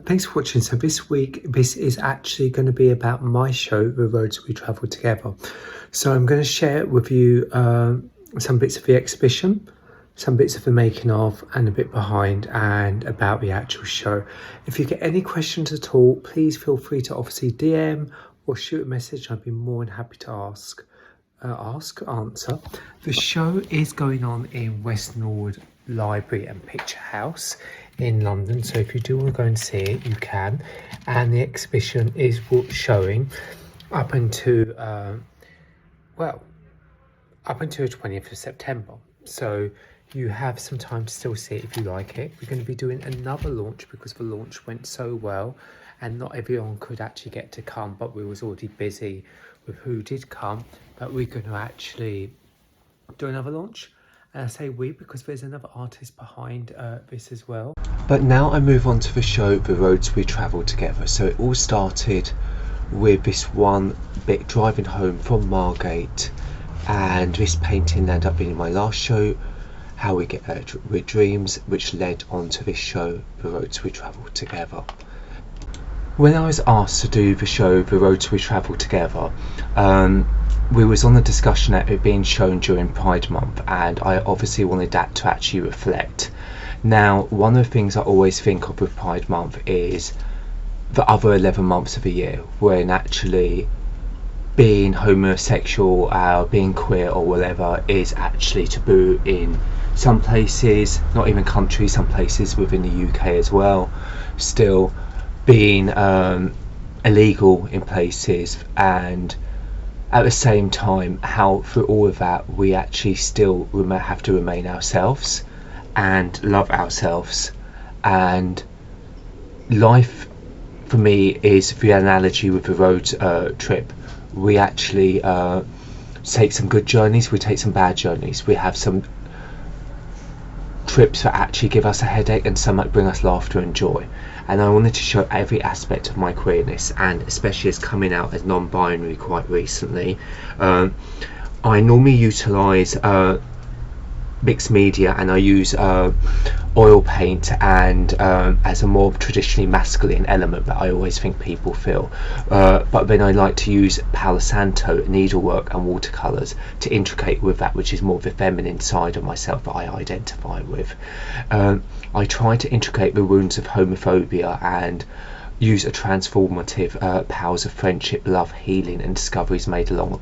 Thanks for watching. So this week, this is actually going to be about my show, The Roads We Travel Together. So I'm going to share with you some bits of the exhibition, some bits of the making of, and a bit behind and about the actual show. If you get any questions at all, please feel free to obviously DM or shoot a message. I'd be more than happy to answer. The show is going on in West Norwood Library and Picture House in London, so if you do want to go and see it, you can. And the exhibition is showing up until the 20th of September, so you have some time to still see it if you like it. We're going to be doing another launch because the launch went so well and not everyone could actually get to come, but we was already busy with who did come. But we're going to actually do another launch, and I say we because there's another artist behind this as well. But now I move on to the show, The Roads We Travel Together. So it all started with this one bit driving home from Margate, and this painting ended up being my last show, How We Get There With Dreams, which led on to this show, The Roads We Travel Together. When I was asked to do the show, The Roads We Travel Together, we was on the discussion at it being shown during Pride Month, and I obviously wanted that to actually reflect. Now, one of the things I always think of with Pride Month is the other 11 months of the year, when actually being homosexual, being queer or whatever is actually taboo in some places, not even countries, some places within the UK as well, still being illegal in places, and at the same time how through all of that we actually still have to remain ourselves and love ourselves. And life for me is the analogy with the road trip. We actually take some good journeys, we take some bad journeys, we have some trips that actually give us a headache and some that bring us laughter and joy. And I wanted to show every aspect of my queerness, and especially as coming out as non-binary quite recently. I normally utilise mixed media, and I use oil paint and as a more traditionally masculine element that I always think people feel, but then I like to use Palo Santo, needlework and watercolours to integrate with that, which is more of the feminine side of myself that I identify with. I try to integrate the wounds of homophobia and use a transformative powers of friendship, love, healing and discoveries made along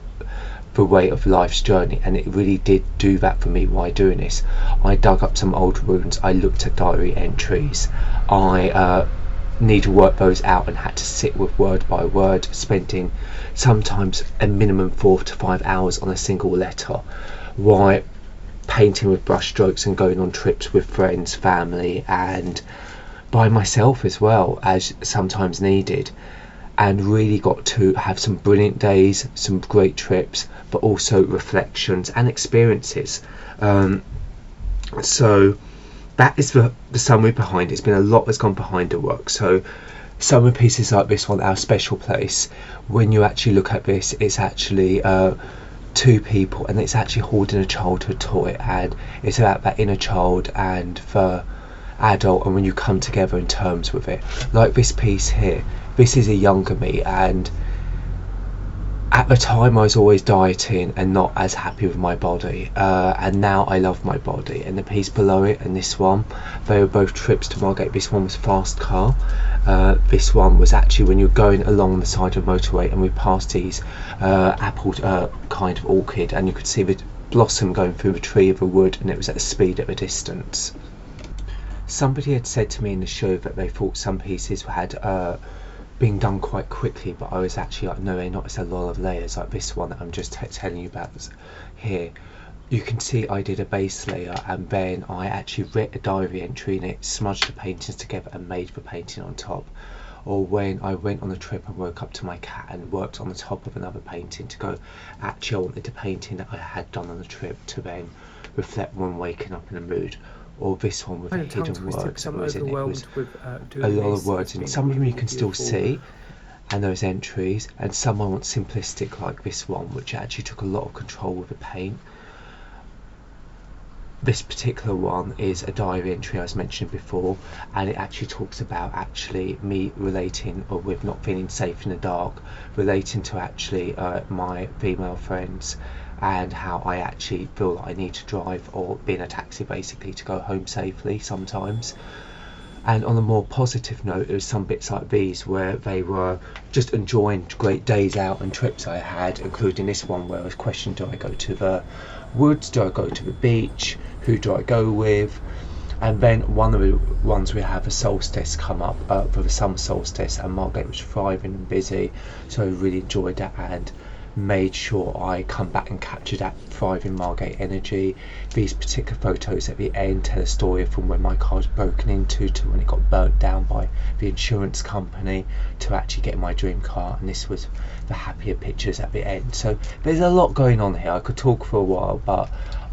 the way of life's journey, and it really did do that for me while doing this. I dug up some old wounds, I looked at diary entries, I need to work those out and had to sit with word by word, spending sometimes a minimum 4 to 5 hours on a single letter, while painting with brush strokes and going on trips with friends, family and by myself as well as sometimes needed. And really got to have some brilliant days, some great trips, but also reflections and experiences. So that is the summary behind it. It's been a lot that's gone behind the work. So some of the pieces like this one, Our Special Place, when you actually look at this, it's actually two people, and it's actually holding a childhood toy, and it's about that inner child and the adult, and when you come together in terms with it. Like this piece here, this is a younger me, and at the time I was always dieting and not as happy with my body, and now I love my body. And the piece below it and this one, they were both trips to Margate. This one was fast car, this one was actually when you're going along the side of the motorway, and we passed these apple kind of orchid, and you could see the blossom going through the tree of the wood, and it was at a speed at a distance. Somebody had said to me in the show that they thought some pieces had been done quite quickly, but I was actually like, no, they're not. It's a lot of layers, like this one that I'm just telling you about here. You can see I did a base layer, and then I actually writ a diary entry in it, smudged the paintings together and made the painting on top. Or when I went on a trip and woke up to my cat and worked on the top of another painting to go, actually I wanted the painting that I had done on the trip to then reflect when waking up in a mood. Or this one with the hidden words that was in it. It was a lot of words, and some of them you can still see, and those entries, and some I want simplistic like this one, which actually took a lot of control with the paint. this particular one is a diary entry I was mentioning before, and it actually talks about actually me relating or with not feeling safe in the dark, relating to actually my female friends, and how I actually feel like I need to drive or be in a taxi basically to go home safely sometimes. And on a more positive note, there's some bits like these where they were just enjoying great days out and trips I had, including this one where I was questioning, do I go to the woods, do I go to the beach, who do I go with? And then one of the ones we have a solstice come up for the summer solstice, and Margate was thriving and busy, so I really enjoyed that and made sure I come back and capture that thriving Margate energy. These particular photos at the end tell a story from when my car was broken into to when it got burnt down by the insurance company to actually get my dream car, and this was the happier pictures at the end. So there's a lot going on here. I could talk for a while, but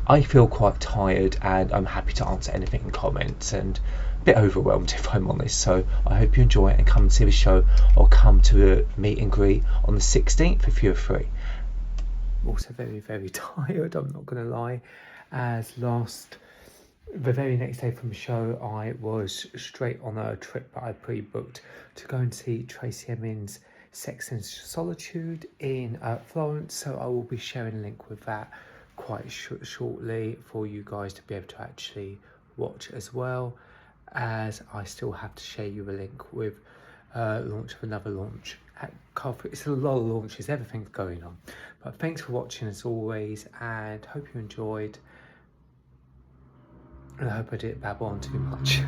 I feel quite tired and I'm happy to answer anything in comments, and a bit overwhelmed if I'm honest. So I hope you enjoy it and come and see the show, or come to the meet and greet on the 16th if you're free. Also very, very tired, I'm not going to lie, as the very next day from the show I was straight on a trip that I pre-booked to go and see Tracy Emin's Sex and Solitude in Florence, so I will be sharing a link with that quite shortly for you guys to be able to actually watch, as well as I still have to share you a link with launch of another launch at Carfree. It's a lot of launches, everything's going on, but thanks for watching as always, and hope you enjoyed, and I hope I didn't babble on too much.